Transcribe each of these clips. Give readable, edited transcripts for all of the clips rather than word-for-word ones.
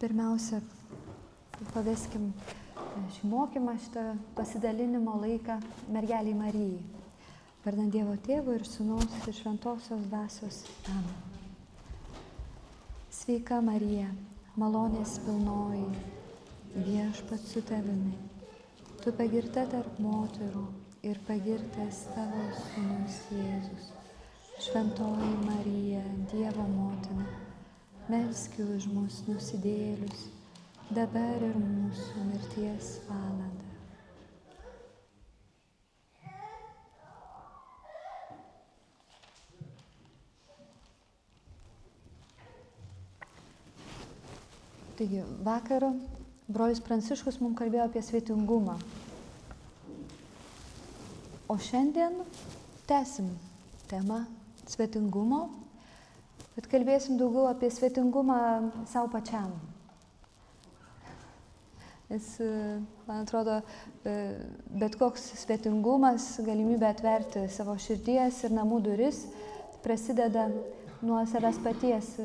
Pirmiausia, paveskim šį mokymą, šitą pasidalinimo laiką mergeliai Marijai. Vardant Dievo Tėvo ir Sūnaus ir Šventosios Dvasios. Amen. Sveika Marija, malonės pilnoji, Viešpats su tavimi. Tu pagirta tarp moterų ir pagirtas tavo Sūnus Jėzus. Šventoji Marija, Dievo motina, melski už mus nusidėjėlius, dabar ir mūsų mirties valandą. Taigi, vakar brolis Pranciškus mums kalbėjo apie svetingumą. O šiandien tęsim temą svetingumo, bet kalbėsim daugiau apie svetingumą savo pačiam. Nes, man atrodo, bet koks svetingumas, galimybė atverti savo širdies ir namų duris, prasideda nuo savęs paties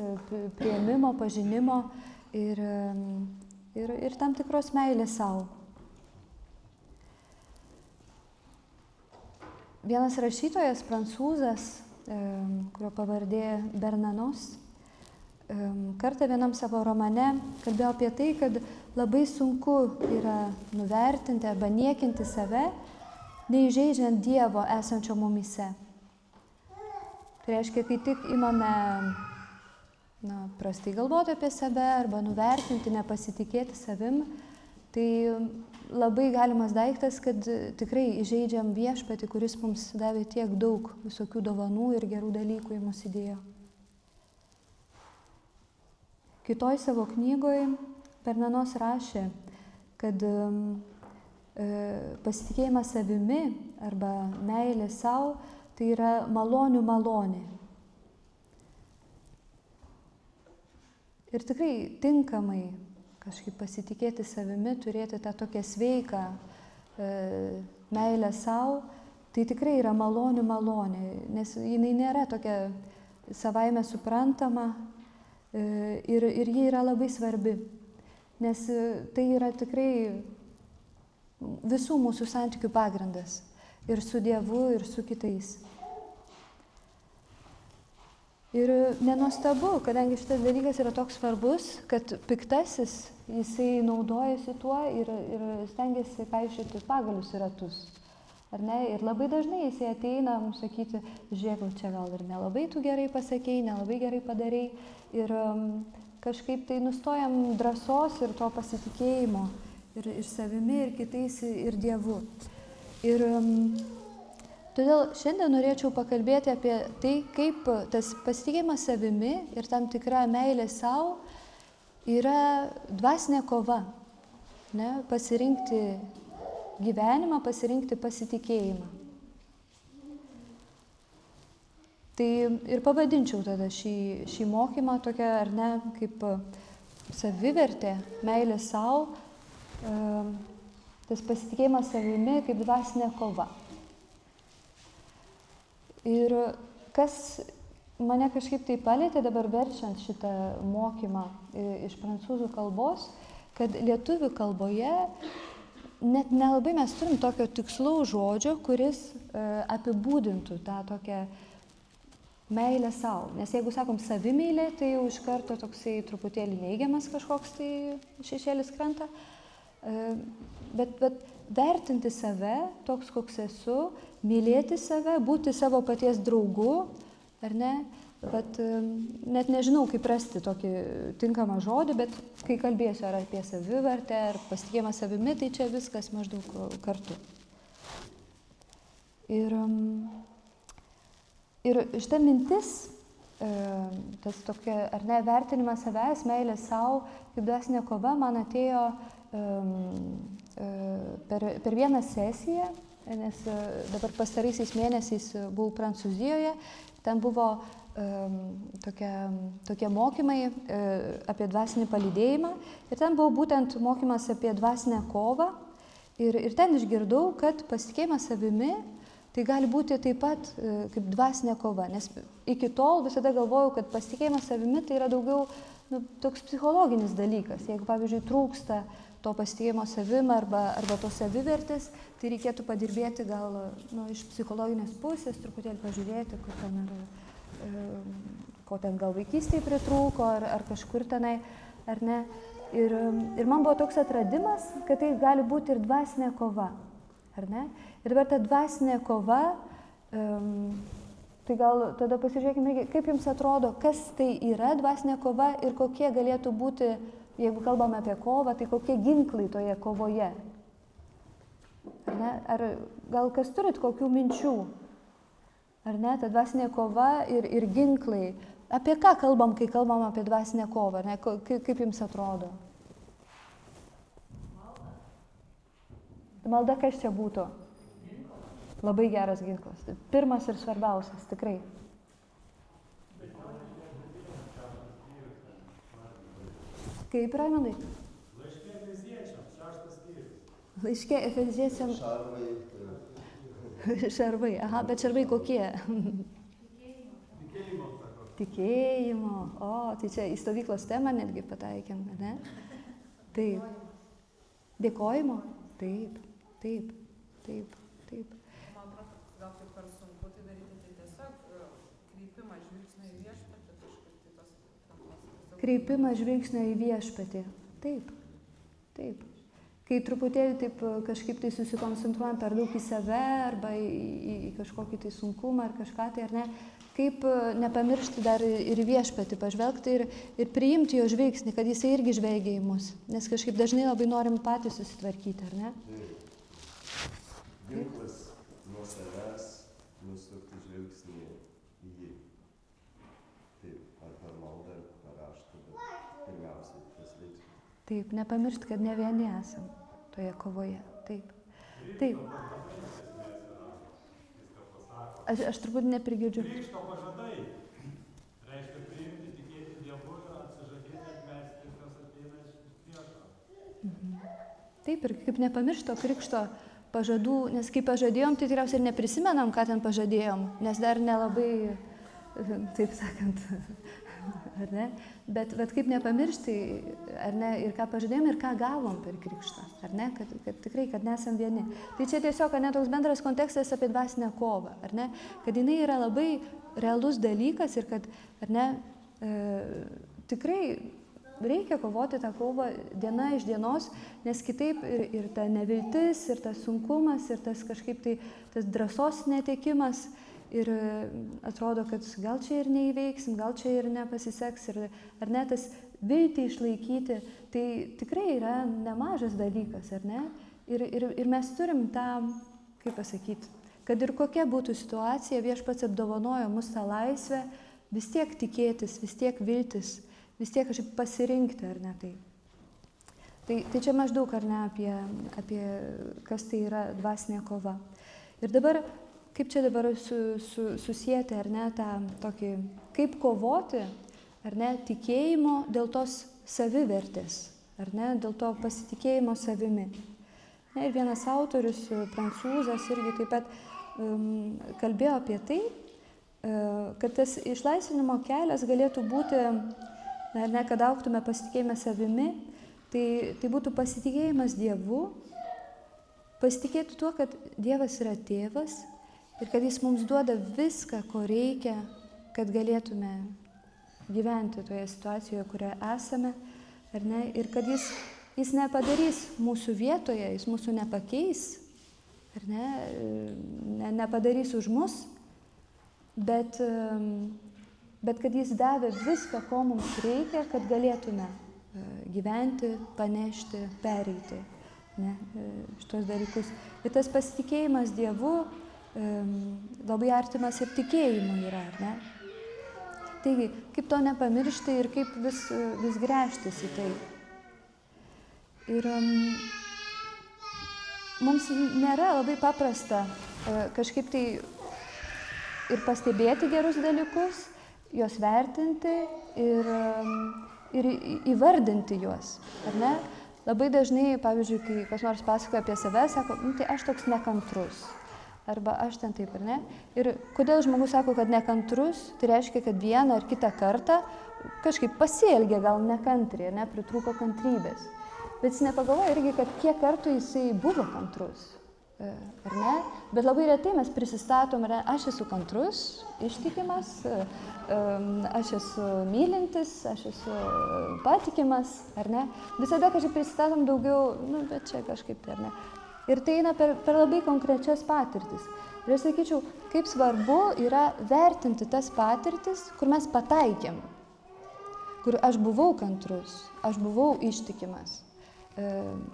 priėmimo, pažinimo ir tam tikros meilės savo. Vienas rašytojas, prancūzas, kurio pavardė Bernanos, kartą vienam savo romane kalbėjo apie tai, kad labai sunku yra nuvertinti arba niekinti save, neįžeidžiant Dievo esančio mumyse. Tai reiškia, kai tik imame prastai galvoti apie save arba nuvertinti, nepasitikėti savim, tai labai galimas daiktas, kad tikrai įžeidžiam Viešpatį, kuris mums davė tiek daug visokių dovanų ir gerų dalykų į mus įdėjo. Kitoj savo knygoje Bernanos rašė, kad pasitikėjimas savimi arba meilė savo, tai yra malonių malonė. Ir tikrai tinkamai kažkaip pasitikėti savimi, turėti tą tokią sveiką meilę savo, tai tikrai yra malonių malonė, nes jinai nėra tokia savaime suprantama ir ji yra labai svarbi, nes tai yra tikrai visų mūsų santykių pagrindas ir su Dievu, ir su kitais. Ir nenuostabu, kadangi šitas dalykas yra toks svarbus, kad piktasis, jisai naudojasi tuo ir stengiasi kaišioti pagalius į ratus. Ar ne? Ir labai dažnai jisai ateina mums sakyti, žiūrėk, čia gal ir nelabai tu gerai pasakei, nelabai gerai padarei. Ir kažkaip tai nustojam drąsos ir to pasitikėjimo ir savimi, ir kitais, ir Dievu. Ir todėl šiandien norėčiau pakalbėti apie tai, kaip tas pasitikėjimas savimi ir tam tikra meilė savo yra dvasinė kova. Ne? Pasirinkti gyvenimą, pasirinkti pasitikėjimą. Tai ir pavadinčiau tada šį mokymą tokia, ar ne, kaip savivertė, meilė savo, tas pasitikėjimas savimi kaip dvasinė kova. Ir kas mane kažkaip tai palietė dabar verčiant šitą mokymą iš prancūzų kalbos, kad lietuvių kalboje net nelabai mes turim tokio tikslaus žodžio, kuris apibūdintų tą tokią meilę savo. Nes jeigu sakom savimeilė, tai jau iš karto toksai truputėlį neigiamas kažkoks tai šešėlis krenta. Bet vertinti save, toks koks esu, mylėti save, būti savo paties draugu, ar ne? Bet net nežinau, kaip rasti tokį tinkamą žodį, bet kai kalbėsiu ar apie savivertę, ar pasitikėjimą savimi, tai čia viskas maždaug kartu. Ir šita mintis, tas tokia, ar ne, vertinimas savęs, meilė savo, kaip dvasinė kova, man atėjo per vieną sesiją, nes dabar pastaraisiais mėnesiais buvau Prancūzijoje, ten buvo tokie mokymai apie dvasinį palydėjimą ir ten buvo būtent mokymas apie dvasinę kovą ir ten išgirdau, kad pasitikėjimas savimi tai gali būti taip pat kaip dvasinė kova, nes iki tol visada galvojau, kad pasitikėjimas savimi tai yra daugiau toks psichologinis dalykas. Jeigu, pavyzdžiui, trūksta to pasitikėjimo savim arba tos savivertės, tai reikėtų padirbėti gal iš psichologinės pusės, truputėlį pažiūrėti, ko ten gal vaikystėje pritrūko ar kažkur tenai, ar ne. Ir man buvo toks atradimas, kad tai gali būti ir dvasinė kova, ar ne. Ir dabar ta dvasinė kova, tai gal tada pasižiūrėkime, kaip jums atrodo, kas tai yra dvasinė kova ir kokie galėtų būti, jeigu kalbame apie kovą, tai kokie ginklai toje kovoje. Ar ne? Ar gal kas turit kokių minčių? Ar ne? Ta dvasinė kova ir ginklai. Apie ką kalbam, kai kalbam apie dvasinę kovą? Ne? Kaip jums atrodo? Malda kas čia būtų? Labai geras ginklas. Pirmas ir svarbiausias, tikrai. Kaip, Raimondai? Laiške Efeziečiams, 6 skyrius. Laiške Efeziečiams. Šarvai, aha, bet šarvai kokie? Tikėjimo, sako. Tikėjimo, tai čia į stovyklos temą netgi pataikėm, ne? Taip. Dėkojimo? Taip. Man atrodo, gal tai per sunku tai daryti, tai tiesiog kreipimą žvilgsnio į viešpatį kažkaip tai tos... Kreipimą žvilgsnio į viešpatį. Taip. Kai truputėlį taip kažkaip tai susikoncentruojant per daug į save arba į kažkokį tai sunkumą ar kažką tai, ar ne, kaip nepamiršti dar ir viešpatį pažvelgti ir priimti jo žvilgsnį, kad jisai irgi žvelgia į mus. Nes kažkaip dažnai labai norim patys susitvarkyti, ar ne? Ginklas nuo savęs nusukti žvilgsnį į jį. Taip, ar per maldą, ar per raštą, bet pirmiausiai tas veiksmas. Taip, nepamiršti, kad ne vieni esam toje kovoje. Taip. Aš turbūt neprigirdžiu. Krikšto pažadai reiškia priimti, tikėti Dievu ir atsižadėti atmesti, kas ateina iš priešo. Taip, ir kaip nepamiršto krikšto pažadų, nes kai pažadėjom, tai tikriausiai ir neprisimenam, ką ten pažadėjom, nes dar nelabai, taip sakant, ar ne? Bet kaip nepamiršti, ar ne, ir ką pažadėjom, ir ką gavom per krikštą, ar ne, kad tikrai, kad nesam vieni. Tai čia tiesiog, ar ne, toks bendras kontekstas apie dvasinę kovą, ar ne, kad jinai yra labai realus dalykas ir kad, ar ne, tikrai reikia kovoti tą kovą diena iš dienos, nes kitaip ir ta neviltis, ir tas sunkumas, ir tas kažkaip tai tas drąsos netekimas, ir atrodo, kad gal čia ir neįveiksim, gal čia ir nepasiseks, ar ne, tas viltį išlaikyti, tai tikrai yra nemažas dalykas, ar ne? Ir mes turim tą, kaip pasakyti, kad ir kokia būtų situacija, viešpats apdovanojo mus tą laisvę, vis tiek tikėtis, vis tiek viltis, vis tiek kažkaip pasirinkti, ar ne tai. Tai čia maždaug, ar ne, apie kas tai yra dvasinė kova. Ir dabar, kaip čia dabar susijęti, ar ne, tą tokį, kaip kovoti, ar ne, tikėjimo dėl tos savivertės, ar ne, dėl to pasitikėjimo savimi. Ne, ir vienas autorius, prancūzas, irgi taip pat kalbėjo apie tai, kad tas išlaisvinimo kelias galėtų būti, ne, kad augtume pasitikėjimą savimi, tai būtų pasitikėjimas Dievu, pasitikėti tuo, kad Dievas yra tėvas ir kad jis mums duoda viską, ko reikia, kad galėtume gyventi toje situacijoje, kurioje esame, ar ne, ir kad jis nepadarys mūsų vietoje, jis mūsų nepakeis, ar ne, nepadarys už mus, bet kad jis davė viską, ko mums reikia, kad galėtume gyventi, panešti, pereiti, ne, šitos dalykus. Ir tas pasitikėjimas Dievu labai artimas ir tikėjimu yra, ne? Taigi, kaip to nepamiršti ir kaip vis gręžtis į tai. Ir mums nėra labai paprasta kažkaip tai ir pastebėti gerus dalykus, juos vertinti ir įvardinti juos, ar ne? Labai dažnai, pavyzdžiui, kai kas nors pasakoja apie save, sako, tai aš toks nekantrus, arba aš ten taip, ar ne? Ir kodėl žmogus sako, kad nekantrus, tai reiškia, kad vieną ar kitą kartą kažkaip pasielgė gal nekantriai, pritrūko kantrybės. Bet jis nepagalvoja irgi, kad kiek kartų jisai buvo kantrus, ar ne? Bet labai retai mes prisistatom, ar ne, aš esu kantrus, ištikimas, aš esu mylintis, aš esu patikimas, ar ne? Visada kažkaip prisistatom daugiau, bet čia kažkaip tai, ar ne? Ir tai eina per labai konkrečias patirtis. Ir aš sakyčiau, kaip svarbu yra vertinti tas patirtis, kur mes pataikėm, kur aš buvau kantrus, aš buvau ištikimas,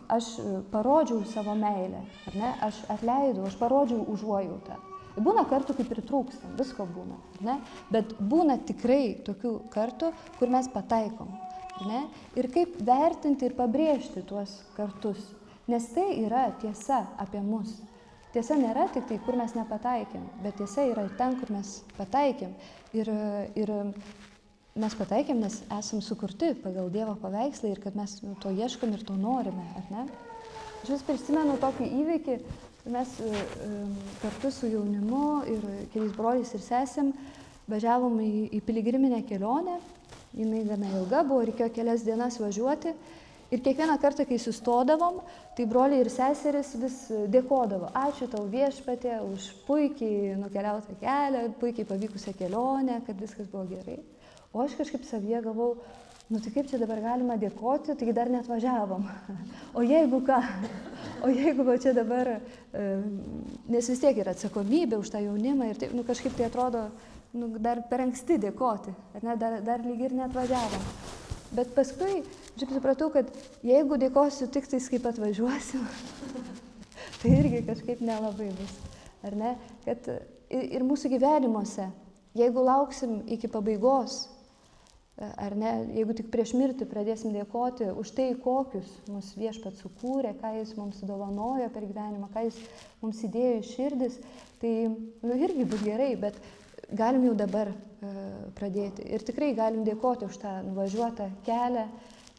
aš parodžiau savo meilę, ar ne? Aš atleidau, aš parodžiau užuojautą. Būna kartų, kaip ir trūkstam, visko būna, ar ne? Bet būna tikrai tokių kartų, kur mes pataikom, ar ne? Ir kaip vertinti ir pabrėžti tuos kartus, nes tai yra tiesa apie mus. Tiesa nėra tik tai, kur mes nepataikėm, bet tiesa yra ir ten, kur mes pataikėm. Ir mes pataikėm, nes esam sukurti pagal Dievo paveikslą ir kad mes to ieškom ir to norime, ar ne? Aš vis prisimenu tokį įvykį, mes kartu su jaunimu ir keliais broliais ir sesėm važiavom į piligriminę kelionę. Jinai gana ilga buvo, reikėjo kelias dienas važiuoti. Ir kiekvieną kartą, kai sustodavom, tai broliai ir seseris vis dėkodavo. Ačiū tau viešpatie už puikiai nukeliautą kelią, puikiai pavykusią kelionę, kad viskas buvo gerai. O aš kažkaip savyje galvau, tai kaip čia dabar galima dėkoti, taigi dar net važiavom. O jeigu ką? O jeigu va čia dabar, nes vis tiek yra atsakomybė už tą jaunimą ir taip, kažkaip tai atrodo, dar per anksti dėkoti, ar ne, dar lyg ir net važiavom. Bet paskui, aš supratau, kad jeigu dėkosiu tik tais, kaip atvažiuosim, tai irgi kažkaip nelabai bus, ar ne? Kad ir mūsų gyvenimuose, jeigu lauksim iki pabaigos, ar ne, jeigu tik prieš mirtį pradėsim dėkoti už tai, kokius mus Viešpats sukūrė, ką jis mums dovanojo per gyvenimą, ką jis mums įdėjo į širdis, tai irgi bus gerai, bet galim jau dabar pradėti. Ir tikrai galim dėkoti už tą nuvažiuotą kelią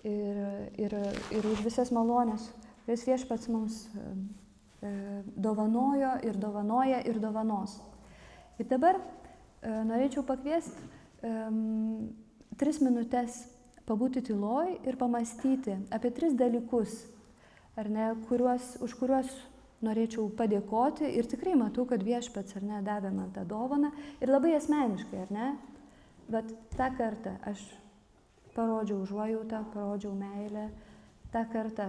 ir už visas malonės, kurias Viešpats mums dovanojo ir dovanoja ir dovanos. Ir dabar norėčiau pakviesti 3 minutės pabūti tyloj ir pamastyti apie 3 dalykus, ar ne, už kuriuos norėčiau padėkoti ir tikrai matau, kad Viešpats, ar ne, davė man tą dovaną ir labai asmeniškai, ar ne, bet tą kartą aš parodžiau užuojautą, parodžiau meilę, tą kartą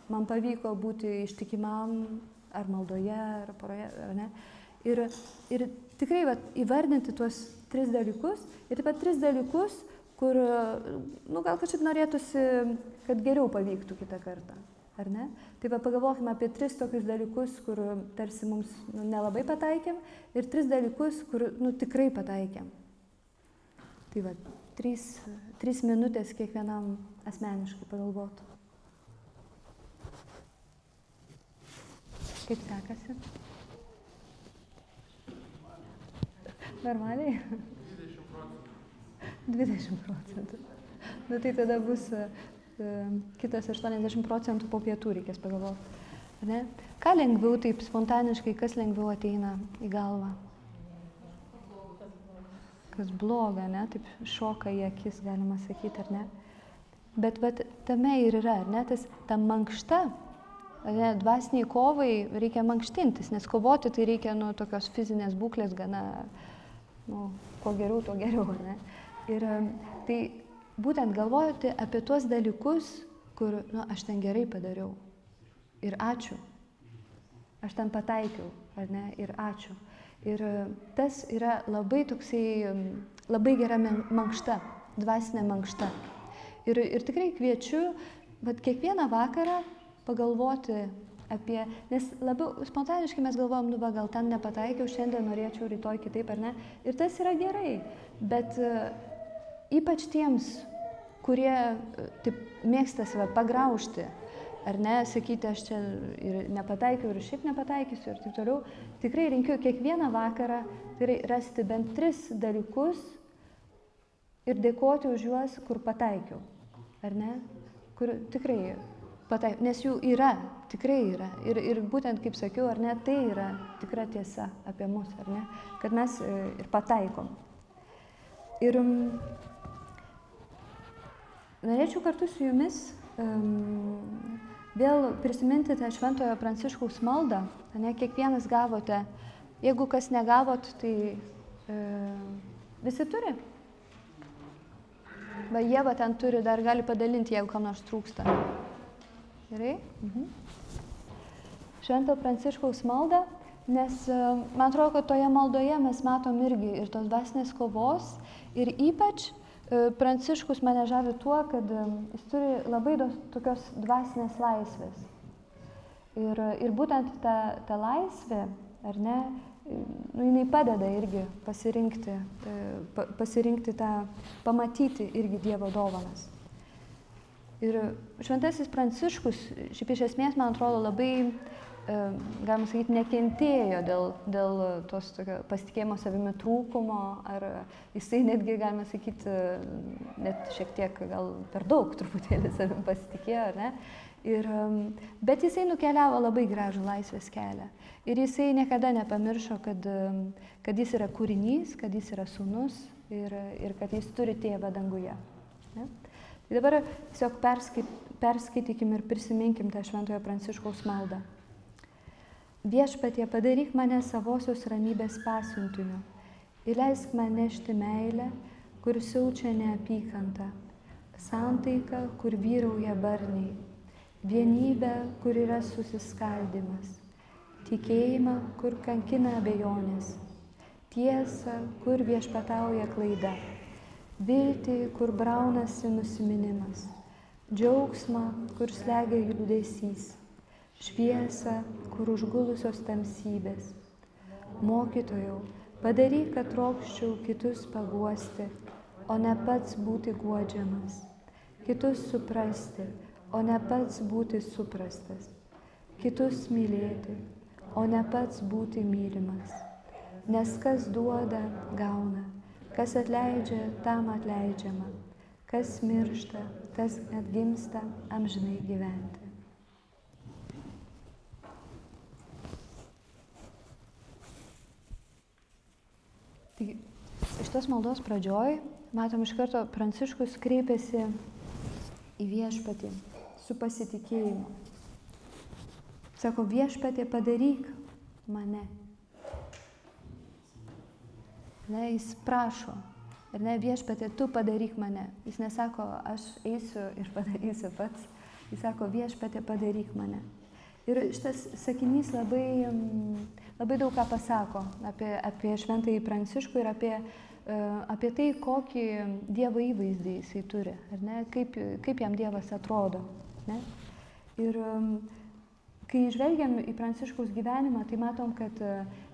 man pavyko būti ištikimam ar maldoje, ar poroje, ar ne, ir tikrai įvardinti tuos 3 dalykus ir taip pat 3 dalykus, kur, gal kažkaip norėtųsi, kad geriau pavyktų kitą kartą, ar ne? Taip pat pagalvokime apie 3 tokius dalykus, kur tarsi mums nelabai pataikėm ir 3 dalykus, kur tikrai pataikėm. Tai 3 minutės kiekvienam asmeniškai pagalvotų. Kaip sekasi? Normaliai? 20%. Tai tada bus kitas 80% po pietų reikės pagalvoti. Ne? Ką lengviau taip spontaniškai, kas lengviau ateina į galvą? Kas bloga, ne? Taip šoka į akis, galima sakyti, ar ne? Bet tame ir yra, ar ne? Ta mankšta, ne? Dvasiniai kovai reikia mankštintis, nes kovoti tai reikia tokios fizinės būklės gana, kuo geriau, to geriau, ne? Ir tai būtent galvoti apie tuos dalykus, kur, aš ten gerai padariau. Ir ačiū. Aš ten pataikiau, ar ne? Ir ačiū. Ir tas yra labai toksai, labai gera mankšta, dvasinė mankšta. Ir tikrai kviečiu, kiekvieną vakarą pagalvoti apie, nes labiau spontaniškai mes galvojam, gal ten nepataikiau, šiandien norėčiau, rytoj kitaip, ar ne? Ir tas yra gerai, bet ypač tiems, kurie taip mėgsta save pagraužti, ar ne, sakyti, aš čia ir nepataikiau, ir šiaip nepataikysiu, ir taip toliau, tikrai linkiu kiekvieną vakarą rasti bent 3 dalykus ir dėkoti už juos, kur pataikiau, ar ne? Kur tikrai pataikiau, nes jų yra, tikrai yra. Ir būtent, kaip sakiau, ar ne, tai yra tikra tiesa apie mus, ar ne, kad mes ir pataikom. Ir norėčiau kartu su jumis vėl prisiminti tą Šventojo Pranciškaus maldą. Ne, kiekvienas gavote. Jeigu kas negavot, tai visi turi. Va, Ieva ten turi, dar gali padalinti, jeigu kam nors trūksta. Gerai? Švento Pranciškaus maldą, nes man atrodo, kad toje maldoje mes matom irgi ir tos dvasinės kovos, ir ypač Pranciškus mane žavi tuo, kad jis turi labai tokios dvasinės laisvės. Ir būtent ta laisvė, ar ne, jinai padeda irgi pasirinkti tą, pamatyti irgi Dievo dovanas. Ir Šventasis Pranciškus, šiaip iš esmės, man atrodo, labai, galima sakyti, nekentėjo dėl tos pasitikėjimo savimi trūkumo, ar jisai netgi, galima sakyti, net šiek tiek gal per daug truputėlį savim pasitikėjo, ar ne? Bet jisai nukeliavo labai gražų laisvės kelią. Ir jisai niekada nepamiršo, kad jis yra kūrinys, kad jis yra sūnus ir kad jis turi tėvą danguje. Ne? Tai dabar tiesiog perskaitykim ir prisiminkim tą Šventojo Pranciškaus maldą. Viešpatie, padaryk mane savosios ramybės pasiuntiniu. Įleisk man nešti meilę, kur siaučia neapykanta. Santaiką, kur vyrauja barniai. Vienybę, kur yra susiskaldimas. Tikėjimą, kur kankina abejonės. Tiesą, kur viešpatauja klaida. Viltį, kur braunasi nusiminimas. Džiaugsmą, kur slegia liūdesys. Šviesą, kur užgulusios tamsybės. Mokytojau, padaryk, kad trokščiau kitus paguosti, o ne pats būti guodžiamas. Kitus suprasti, o ne pats būti suprastas. Kitus mylėti, o ne pats būti mylimas. Nes kas duoda, gauna. Kas atleidžia, tam atleidžiama. Kas miršta, tas atgimsta amžinai gyventi. Taigi, šitos maldos pradžioj, matom iš karto, Pranciškus kreipėsi į viešpatį su pasitikėjimu. Sako, viešpatie, padaryk mane. Ne, jis prašo. Ir ne, viešpatie, tu padaryk mane. Jis nesako, aš eisiu ir padarysiu pats. Jis sako, viešpatie, padaryk mane. Ir šitas sakinys labai daug ką pasako apie Šventąjį Pranciškų ir apie tai, kokį Dievo įvaizdį jisai turi, ar ne? Kaip jam Dievas atrodo. Ne? Ir kai žvelgiam į Pranciškaus gyvenimą, tai matom, kad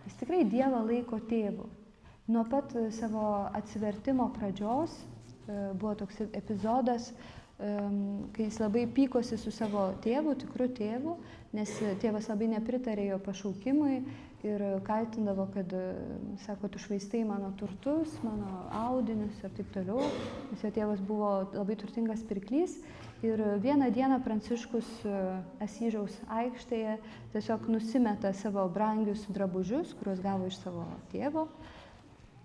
jis tikrai Dievą laiko tėvu. Nuo pat savo atsivertimo pradžios buvo toks epizodas, kai jis labai pykosi su savo tėvu, tikru tėvu, nes tėvas labai nepritarė jo pašaukimui ir kaltindavo, kad, sako, tu švaistai mano turtus, mano audinius ir taip toliau, nes jo tėvas buvo labai turtingas pirklys. Ir vieną dieną Pranciškus Asyžiaus aikštėje tiesiog nusimeta savo brangius drabužius, kuriuos gavo iš savo tėvo,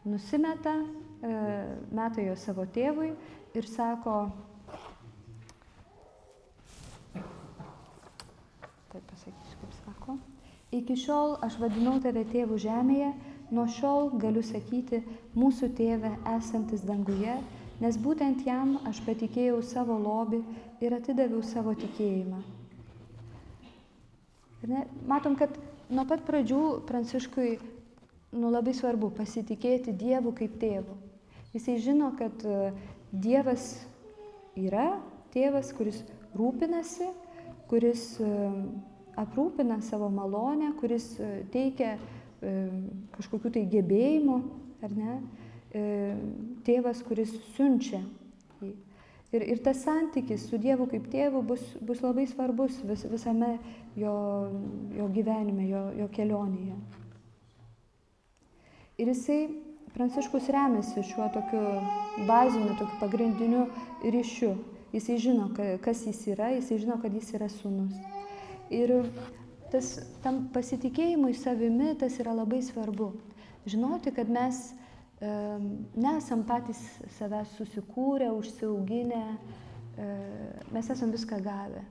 nusimeta, meta jo savo tėvui ir sako, taip pasakysiu, kaip sako, iki šiol aš vadinau tave tėvu žemėje, nuo šiol galiu sakyti mūsų tėve esantis danguje, nes būtent jam aš patikėjau savo lobį ir atidaviau savo tikėjimą. Ir ne, matom, kad nuo pat pradžių Pranciškui labai svarbu pasitikėti Dievu kaip tėvu. Jisai žino, kad Dievas yra tėvas, kuris rūpinasi, kuris aprūpina savo malonę, kuris teikia kažkokių tai gebėjimų, ar ne? Tėvas, kuris siunčia jį. Ir tas santykis su Dievu kaip tėvu bus labai svarbus visame jo gyvenime, jo kelionėje. Ir jisai, Pranciškus, remiasi šiuo tokiu baziniu, tokiu pagrindiniu ryšiu. Jisai žino, kas jis yra, jisai žino, kad jis yra sūnus. Ir tam pasitikėjimui savimi tas yra labai svarbu. Žinoti, kad mes nesam patys savęs susikūrę, užsiauginę, mes esam viską gavę.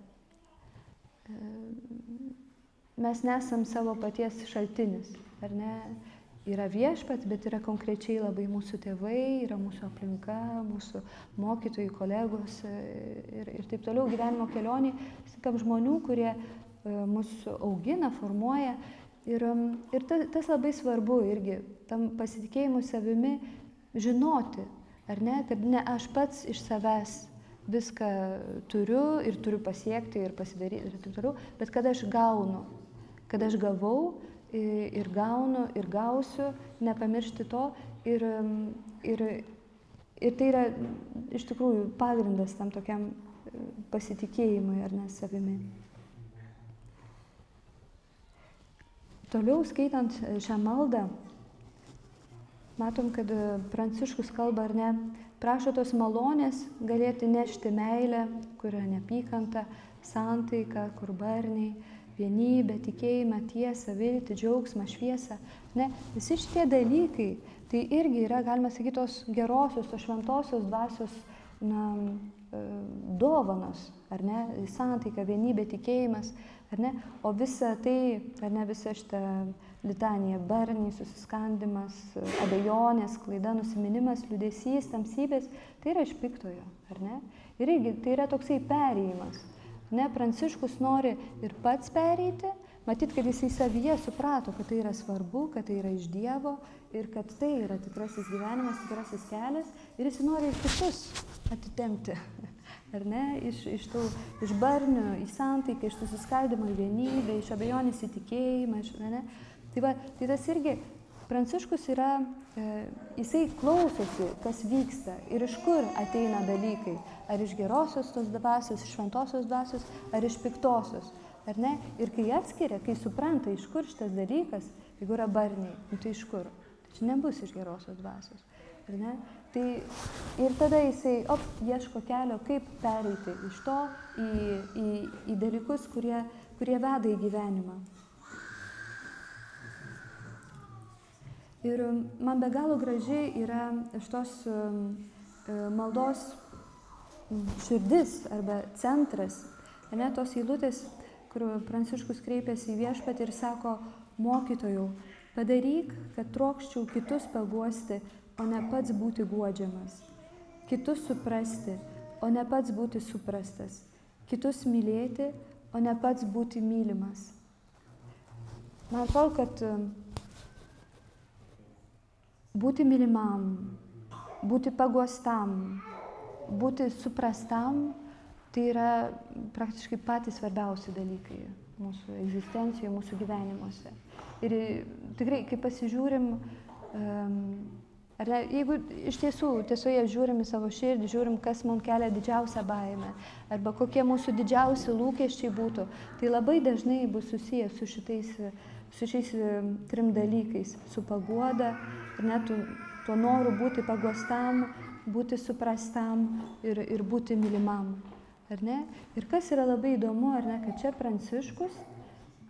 Mes nesam savo paties šaltinis, ar ne? Yra viešpats, bet yra konkrečiai labai mūsų tėvai, yra mūsų aplinka, mūsų mokytojai, kolegos ir taip toliau gyvenimo kelionį. Sakam žmonių, kurie mus augina, formuoja. Ir tas labai svarbu irgi, tam pasitikėjimu savimi žinoti, ar ne, kad ne aš pats iš savęs viską turiu ir turiu pasiekti ir pasidaryti ir taip toliau, bet kad aš gaunu, kad aš gavau ir gaunu ir gausiu, nepamiršti to ir tai yra iš tikrųjų pagrindas tam tokiam pasitikėjimui ar ne savimi. Toliau skaitant šią maldą, matom, kad Pranciškus kalba ar ne, prašo tos malonės galėti nešti meilę, kur yra neapykanta, santaika, kur barniai, vienybę, tikėjimą, tiesą, viltį, džiaugsmą, šviesą. Ne? Visi šitie dalykai, tai irgi yra, galima sakyti, tos gerosios, tos šventosios dvasios dovanos, ar ne? Santaika, vienybė, tikėjimas, ar ne? O visa tai, ar ne, visa šita litanija, barniai, susiskandimas, abejonės, klaida, nusiminimas, liūdesys, tamsybės, tai yra iš piktojo, ar ne? Ir irgi tai yra toksai perėjimas. Ne, Pranciškus nori ir pats pereiti, matyt, kad jisai savyje suprato, kad tai yra svarbu, kad tai yra iš Dievo ir kad tai yra tikrasis gyvenimas, tikrasis kelias ir jisai nori ir kitus atitempti, ar ne, iš barnių į santaiką, iš susiskaldimo į vienybę, iš abejonės į tikėjimą, ne. Tai tas irgi Pranciškus yra, jisai klausosi, kas vyksta ir iš kur ateina dalykai. Ar iš gerosios tos dvasios, iš šventosios dvasios, ar iš piktosios. Ar ne? Ir kai atskiria, kai supranta, iš kur šitas dalykas, jeigu yra barniai, tai iš kur? Tai čia nebus iš gerosios dvasios. Ar ne? Tai ir tada jisai ieško kelio, kaip pereiti iš to į dalykus, kurie veda į gyvenimą. Ir man be galo graži yra šitos maldos širdis arba centras, ne, tos eilutės, kur Pranciškus kreipiasi į viešpatį ir sako, mokytojau, padaryk, kad trokščiau kitus paguosti, o ne pats būti guodžiamas, kitus suprasti, o ne pats būti suprastas, kitus mylėti, o ne pats būti mylimas. Man atrodo, kad būti mylimam, būti paguostam, būti suprastam, tai yra praktiškai patys svarbiausi dalykai mūsų egzistencijoje, mūsų gyvenimuose. Ir tikrai, kai pasižiūrim, ar ne, jeigu iš tiesų tiesoje žiūrim į savo širdį, žiūrim, kas mums kelia didžiausią baimę, arba kokie mūsų didžiausi lūkesčiai būtų, tai labai dažnai bus susijęs su šiais trim dalykais, su paguoda, ir net tuo noru būti paguostam, būti suprastam ir būti mylimam. Ar ne? Ir kas yra labai įdomu, ar ne, kad čia Pranciškus,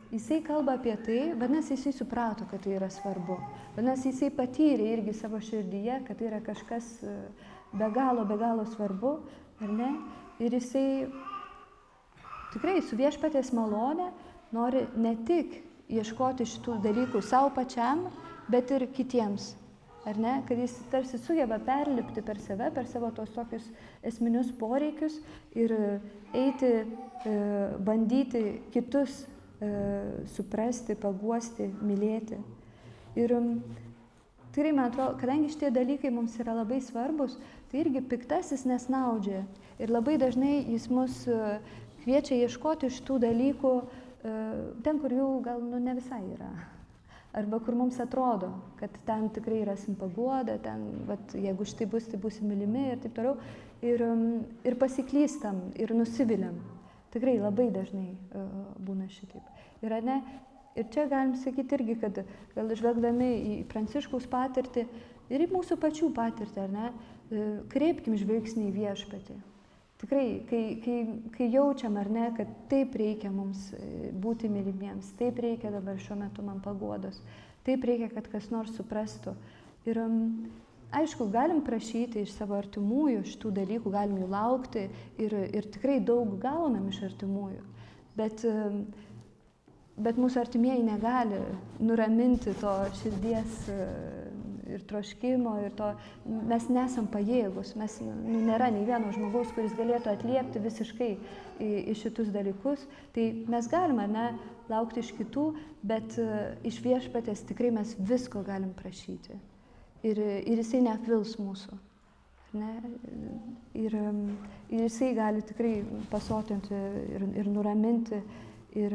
jisai kalba apie tai, vadinasi, jisai suprato, kad tai yra svarbu. Vadinasi, jisai patyrė irgi savo širdyje, kad tai yra kažkas be galo svarbu, ar ne? Ir jisai tikrai su viešpaties malone nori ne tik ieškoti šitų dalykų savo pačiam, bet ir kitiems. Ar ne? Kad jis tarsi sugeba perlipti per save, per savo tos tokius esminius poreikius ir eiti, bandyti kitus suprasti, paguosti, mylėti. Ir tikrai, man atrodo, kadangi šitie dalykai mums yra labai svarbus, tai irgi piktasis nesnaudžia. Ir labai dažnai jis mus kviečia ieškoti šitų dalykų ten, kur jų gal ne visai yra. Arba kur mums atrodo, kad ten tikrai rasim paguodą, ten, jeigu šitai bus, tai būsim mylimi ir taip toliau. Ir pasiklystam, ir nusiviliam. Tikrai labai dažnai būna šitaip. Ir čia galim sakyti irgi, kad gal žvelgdami į Pranciškaus patirtį ir į mūsų pačių patirtį, ar ne, kreipkim žvilgsnį į viešpatį. Tikrai, kai jaučiam, ar ne, kad taip reikia mums būti mylimiems, taip reikia dabar šiuo metu man paguodos, taip reikia, kad kas nors suprastų. Ir aišku, galim prašyti iš savo artimųjų šitų dalykų, galim jų laukti ir tikrai daug gaunam iš artimųjų. Bet mūsų artimieji negali nuraminti to širdies ir troškimo, ir to, mes nesam pajėgus, nėra nei vieno žmogaus, kuris galėtų atliepti visiškai į šitus dalykus. Tai mes galime, laukti iš kitų, bet iš Viešpaties tikrai mes visko galim prašyti. Ir jisai neapvils mūsų. Ne? Ir jisai gali tikrai pasotinti ir nuraminti ir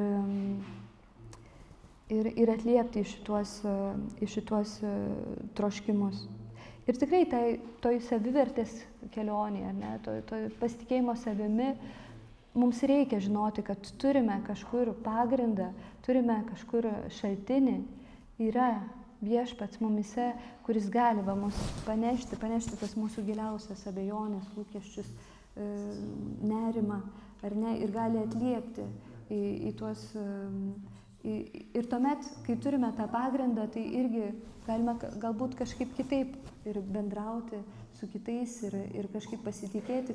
atliepti į šituos troškimus. Ir tikrai toj savivertės kelionėje, toj pasitikėjimo savimi, mums reikia žinoti, kad turime kažkur pagrindą, turime kažkur šaltinį, yra Viešpats mumise, kuris gali mus panešti tas mūsų giliausias abejonės, lūkesčius, nerimą, ar ne, ir gali atliepti į tuos. Ir tuomet, kai turime tą pagrindą, tai irgi galime galbūt kažkaip kitaip ir bendrauti su kitais ir kažkaip pasitikėti,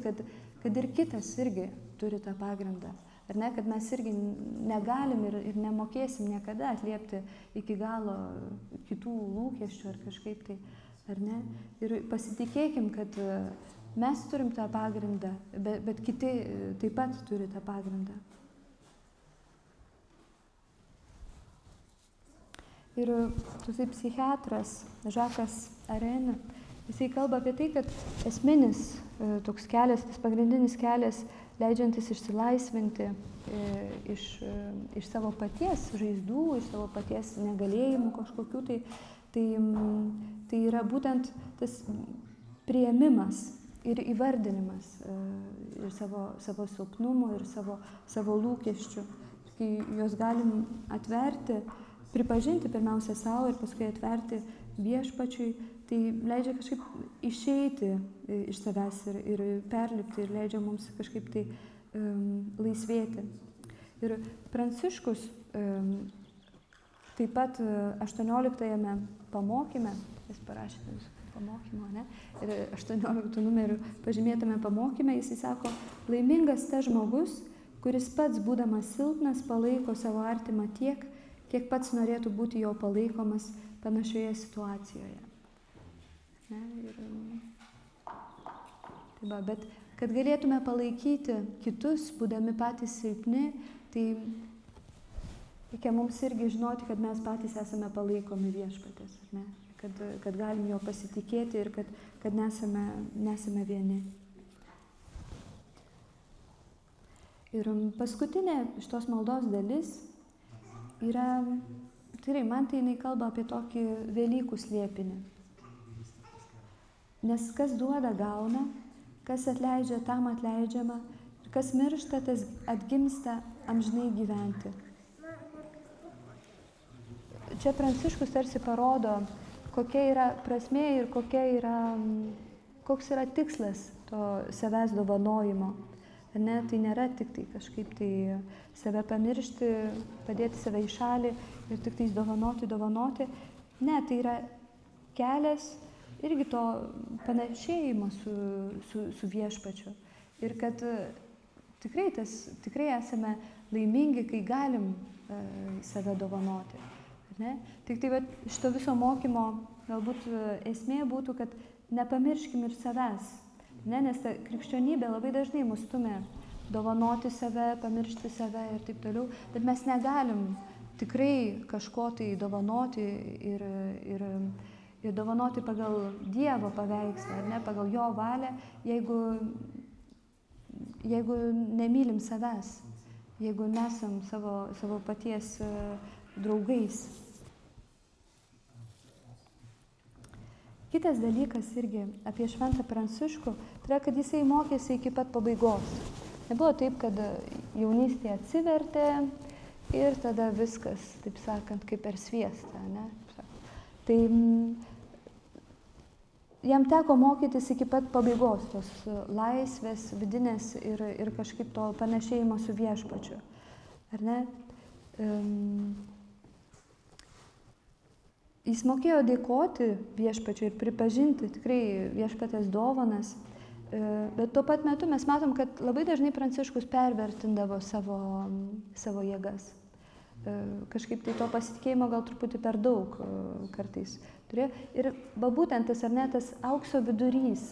kad ir kitas irgi turi tą pagrindą. Ar ne, kad mes irgi negalim ir nemokėsim niekada atliepti iki galo kitų lūkesčių ar kažkaip tai, ar ne. Ir pasitikėkim, kad mes turim tą pagrindą, bet kiti taip pat turi tą pagrindą. Ir toksai psichiatras Žakas Arena, jisai kalba apie tai, kad esminis toks kelias, tas pagrindinis kelias, leidžiantis išsilaisvinti iš savo paties žaizdų, iš savo paties negalėjimų kažkokių, tai yra būtent tas priėmimas ir įvardinimas ir savo silpnumų ir savo lūkesčių. Kai juos galim atverti, pripažinti pirmiausia savo ir paskui atverti Viešpačiui, tai leidžia kažkaip išeiti iš savęs ir perlipti ir leidžia mums kažkaip tai laisvėti. Ir Pranciškus taip pat 18 pamokyme, jis parašė pamokymo, ne? Ir 18 numerių pažymėtame pamokyme jisai sako, laimingas tas žmogus, kuris pats būdamas silpnas palaiko savo artimą tiek, kiek pats norėtų būti jo palaikomas panašioje situacijoje. Ne? Bet kad galėtume palaikyti kitus, būdami patys silpni, tai reikia mums irgi žinoti, kad mes patys esame palaikomi Viešpaties, ne? Kad galim jo pasitikėti ir kad nesame vieni. Ir paskutinė šitos maldos dalis yra, tikrai man tai jinai kalba apie tokį Velykų slėpinį. Nes kas duoda, gauna, kas atleidžia, tam atleidžiama, ir kas miršta, tas atgimsta amžinai gyventi. Čia Pranciškus tarsi parodo, kokia yra prasmė ir koks yra tikslas to savęs dovanojimo. Ne, tai nėra tik tai kažkaip tai save pamiršti, padėti save į šalį ir tik tais dovanoti. Ne, tai yra kelias irgi to panašėjimo su Viešpačiu. Ir kad tikrai esame laimingi, kai galim save dovanoti. Ne? Tik tai šito viso mokymo galbūt esmė būtų, kad nepamirškim ir savęs. Ne? Nes ta krikščionybė labai dažnai mus stumia dovanoti save, pamiršti save ir taip toliau. Bet mes negalim tikrai kažko tai dovanoti ir dovanoti pagal Dievo paveikslą, ar ne, pagal jo valią, jeigu nemylim savęs, jeigu nesam savo paties draugais. Kitas dalykas irgi apie Šventą Pranciškų, tai yra, kad jisai mokėsi iki pat pabaigos. Nebuvo taip, kad jaunystėje atsivertė ir tada viskas, taip sakant, kaip per sviestą, ne? Tai jam teko mokytis iki pat pabaigos tos laisvės vidinės ir kažkaip to panašėjimo su Viešpačiu. Ar ne? Jis mokėjo dėkoti viešpačiui ir pripažinti tikrai viešpatės dovanas, bet tuo pat metu mes matom, kad labai dažnai Pranciškus pervertindavo savo jėgas. Kažkaip tai to pasitikėjimo gal truputį per daug kartais turėjo. Ir būtent tas, ar ne, tas aukso vidurys,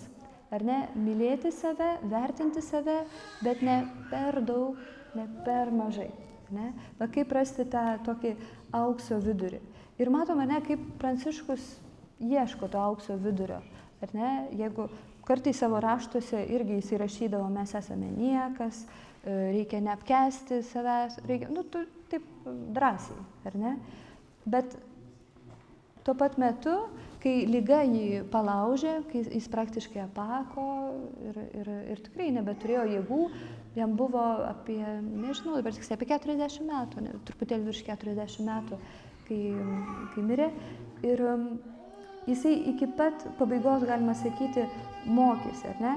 ar ne, mylėti save, vertinti save, bet ne per daug, ne per mažai. Ne? Va kaip rasti tą tokį aukso vidurį. Ir matom, ar ne, kaip Pranciškus ieško to aukso vidurio. Ar ne? Jeigu kartais savo raštuose irgi jis įrašydavo, mes esame niekas, reikia neapkęsti savęs, reikia, taip drąsiai, ar ne? Bet tuo pat metu, kai liga jį palaužė, kai jis praktiškai apako ir tikrai nebeturėjo jėgų, jam buvo apie, nežinau, dabar tiksliai, apie 40 metų, truputėlį virš 40 metų, kai mirė. Ir jisai iki pat pabaigos, galima sakyti, mokėsi, ar ne?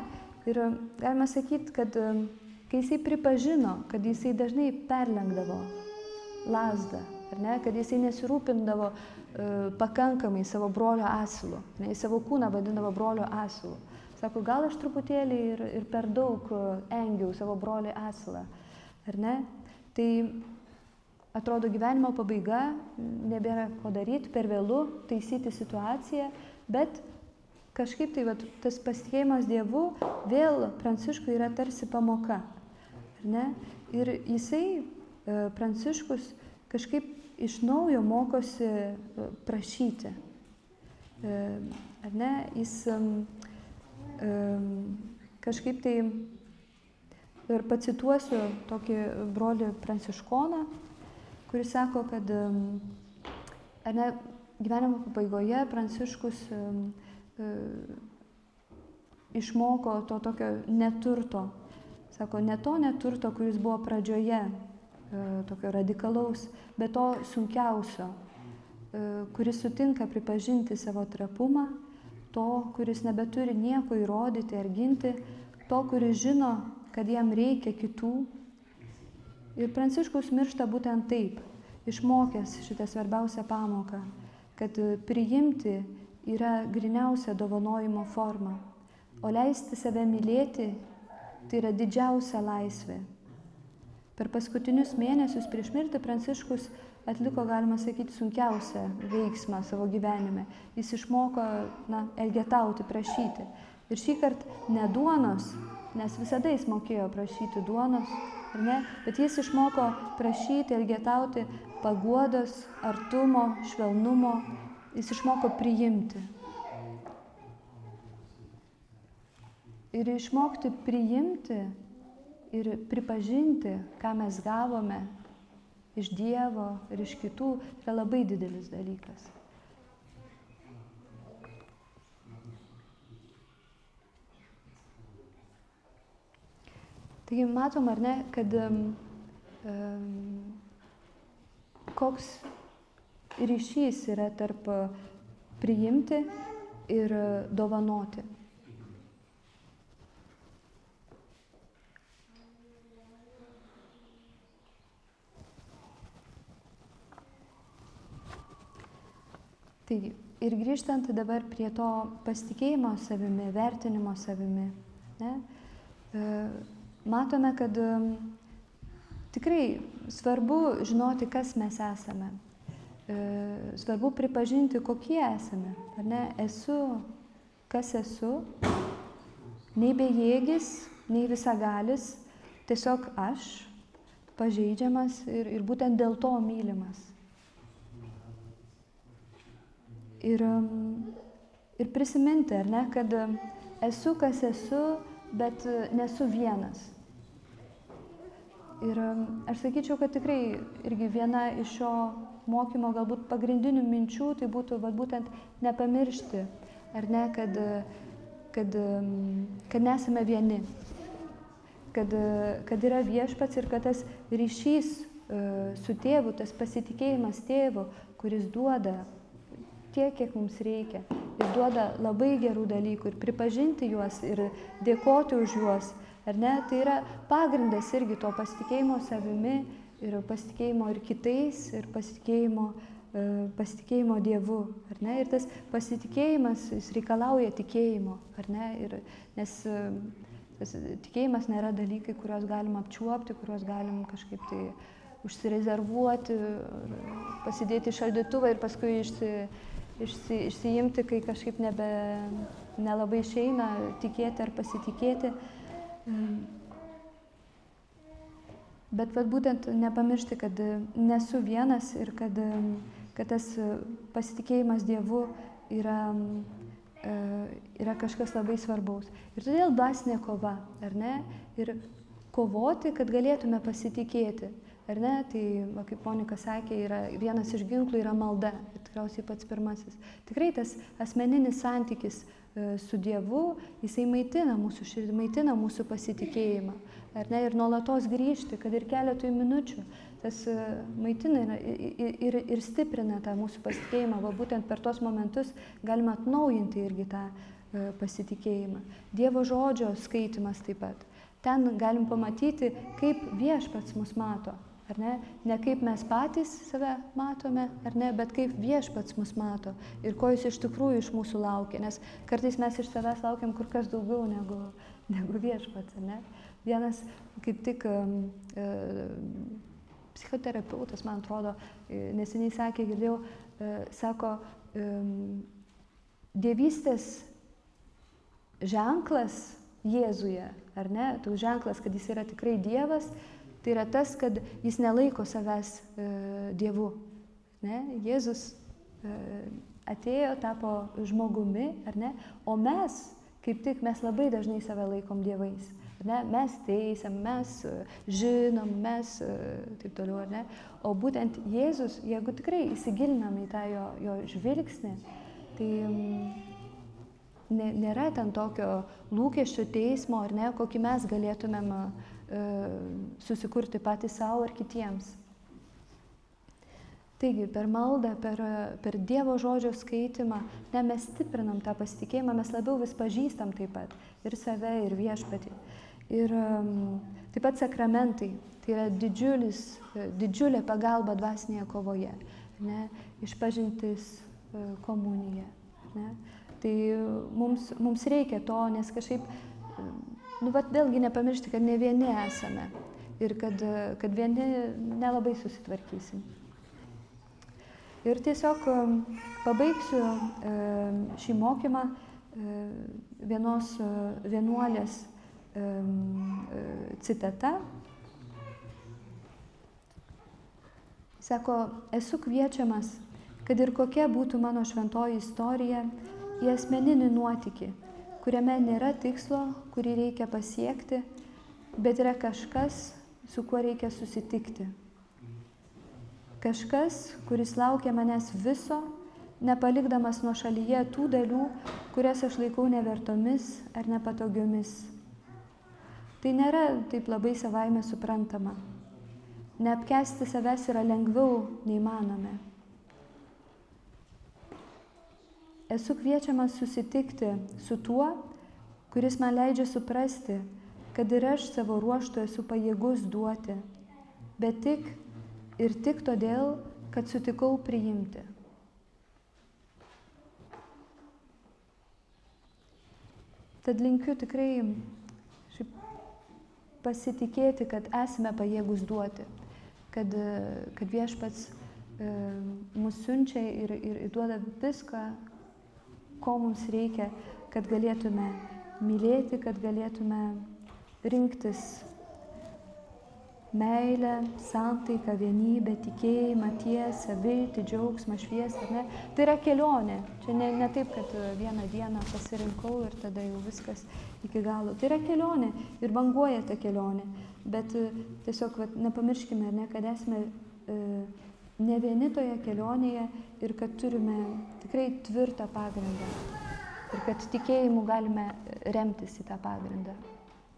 Ir galima sakyti, kad kai jisai pripažino, kad jisai dažnai perlenkdavo lazdą, ar ne? Kad jisai nesirūpindavo pakankamai savo brolio asilu, ne? Jis savo kūną vadindavo brolio asilu. Sako, gal aš truputėlį ir per daug engiau savo brolį asilą, ar ne? Tai atrodo gyvenimo pabaiga, nebėra ko daryti, per vėlu taisyti situaciją, bet kažkaip tai tas pasitikėjimas Dievu vėl Pranciškui yra tarsi pamoka. Ar ne? Ir jisai, Pranciškus, kažkaip iš naujo mokosi prašyti. Ar ne? Jis kažkaip tai, ir pacituosiu tokį brolį pranciškoną, kuris sako, kad gyvenimo pabaigoje Pranciškus išmoko to tokio neturto. Sako, ne to neturto, kuris buvo pradžioje, tokio radikalaus, bet to sunkiausio, kuris sutinka pripažinti savo trapumą, to, kuris nebeturi nieko įrodyti ar ginti, to, kuris žino, kad jam reikia kitų. Ir Pranciškus miršta būtent taip, išmokęs šitą svarbiausią pamoką, kad priimti yra griniausia dovanojimo forma, o leisti save mylėti tai yra didžiausia laisvė. Per paskutinius mėnesius prieš mirtį Pranciškus atliko, galima sakyti, sunkiausią veiksmą savo gyvenime. Jis išmoko, elgetauti, prašyti. Ir šį kartą ne duonos, nes visada jis mokėjo prašyti duonos, ar ne? Bet jis išmoko prašyti, elgetauti paguodos, artumo, švelnumo. Jis išmoko priimti. Ir išmokti priimti ir pripažinti, ką mes gavome iš Dievo ir iš kitų, yra labai didelis dalykas. Taigi matom, ar ne, kad koks ryšys yra tarp priimti ir dovanoti. Taigi, ir grįžtant dabar prie to pasitikėjimo savimi, vertinimo savimi, ne, matome, kad tikrai svarbu žinoti, kas mes esame. Svarbu pripažinti, kokie esame. Ar ne? Esu, kas esu, nei bejėgis, nei visagalis, tiesiog aš, pažeidžiamas ir būtent dėl to mylimas. Ir prisiminti, ar ne, kad esu, kas esu, bet nesu vienas. Ir aš sakyčiau, kad tikrai irgi viena iš šio mokymo galbūt pagrindinių minčių, tai būtų būtent nepamiršti, ar ne, kad nesame vieni, kad yra viešpats ir kad tas ryšys su tėvu, tas pasitikėjimas tėvu, kuris duoda tiek, kiek mums reikia, ir duoda labai gerų dalykų, ir pripažinti juos, ir dėkoti už juos, ar ne, tai yra pagrindas irgi to pasitikėjimo savimi, ir pasitikėjimo ir kitais, ir pasitikėjimo pasitikėjimo Dievu, ar ne? Ir tas pasitikėjimas, jis reikalauja tikėjimo, ar ne? Nes tas tikėjimas nėra dalykai, kuriuos galim apčiuopti, kuriuos galim kažkaip tai užsirezervuoti, pasidėti šaldytuvą ir paskui išsiimti, kai kažkaip nelabai išeina tikėti ar pasitikėti. Bet būtent nepamiršti, kad nesu vienas ir kad tas pasitikėjimas Dievu yra kažkas labai svarbaus. Ir todėl dvasinė kova, ar ne? Ir kovoti, kad galėtume pasitikėti, ar ne? Tai, kaip Monika sakė, vienas iš ginklų yra malda, ir tikriausiai pats pirmasis. Tikrai tas asmeninis santykis su Dievu, jisai maitina mūsų širdį, maitina mūsų pasitikėjimą, ar ne? Ir nuolatos grįžti, kad ir keletui minučių, tas maitina ir stiprina tą mūsų pasitikėjimą, būtent per tos momentus galime atnaujinti irgi tą pasitikėjimą. Dievo žodžio skaitimas taip pat. Ten galim pamatyti, kaip viešpats mus mato, ar ne? Ne kaip mes patys save matome, ar ne? Bet kaip viešpats mus mato ir ko jis iš tikrųjų iš mūsų laukia, nes kartais mes iš savęs laukiam kur kas daugiau negu viešpats, ar ne? Vienas kaip tik psichoterapeutas, man atrodo, neseniai sakė, girdėjau, sako, dievystės ženklas Jėzuje, ar ne? Toks ženklas, kad jis yra tikrai Dievas, tai yra tas, kad jis nelaiko savęs Dievu. Ne? Jėzus atėjo, tapo žmogumi, ar ne? O mes, kaip tik, mes labai dažnai save laikom dievais. Ar ne? Mes teisiam, mes žinom, mes taip toliau, ar ne? O būtent Jėzus, jeigu tikrai įsigilinam į tą jo žvilgsnį, tai nėra ten tokio lūkesčio teismo, ar ne, kokį mes galėtumėm susikurti patys savo ar kitiems. Taigi, per maldą, per Dievo žodžio skaitimą, mes stiprinam tą pasitikėjimą, mes labiau vis pažįstam taip pat ir save, ir viešpatį. Ir taip pat sakramentai, tai yra didžiulė pagalba dvasinėje kovoje, ne? Išpažintis, komunija. Ne? Tai mums reikia to, nes kažkaip, vėlgi nepamiršti, kad ne vieni esame ir kad vieni nelabai susitvarkysim. Ir tiesiog pabaigsiu šį mokymą vienos vienuolės citata. Sako, esu kviečiamas, kad ir kokia būtų mano šventoji istorija, į asmeninį nuotykį, kuriame nėra tikslo, kurį reikia pasiekti, bet yra kažkas, su kuo reikia susitikti. Kažkas, kuris laukia manęs viso, nepalikdamas nuošalyje tų dalių, kurias aš laikau nevertomis ar nepatogiomis. Tai nėra taip labai savaime suprantama. Neapkęsti savęs yra lengviau nei manome. Esu kviečiamas susitikti su tuo, kuris man leidžia suprasti, kad ir aš savo ruožtu esu pajėgus duoti, bet tik todėl, kad sutikau priimti. Tad linkiu tikrai pasitikėti, kad esame pajėgus duoti, kad viešpats mus siunčia ir duoda viską, ko mums reikia, kad galėtume mylėti, kad galėtume rinktis meilę, santaiką, vienybę, tikėjimą, tiesą, viltį, džiaugsmą, šviesą, ne? Tai yra kelionė. Čia ne taip, kad vieną dieną pasirinkau ir tada jau viskas iki galo. Tai yra kelionė ir banguoja ta kelionė. Bet tiesiog nepamirškime, ne, kad esame ne vieni toje kelionėje ir kad turime tikrai tvirtą pagrindą ir kad tikėjimu galime remtis į tą pagrindą.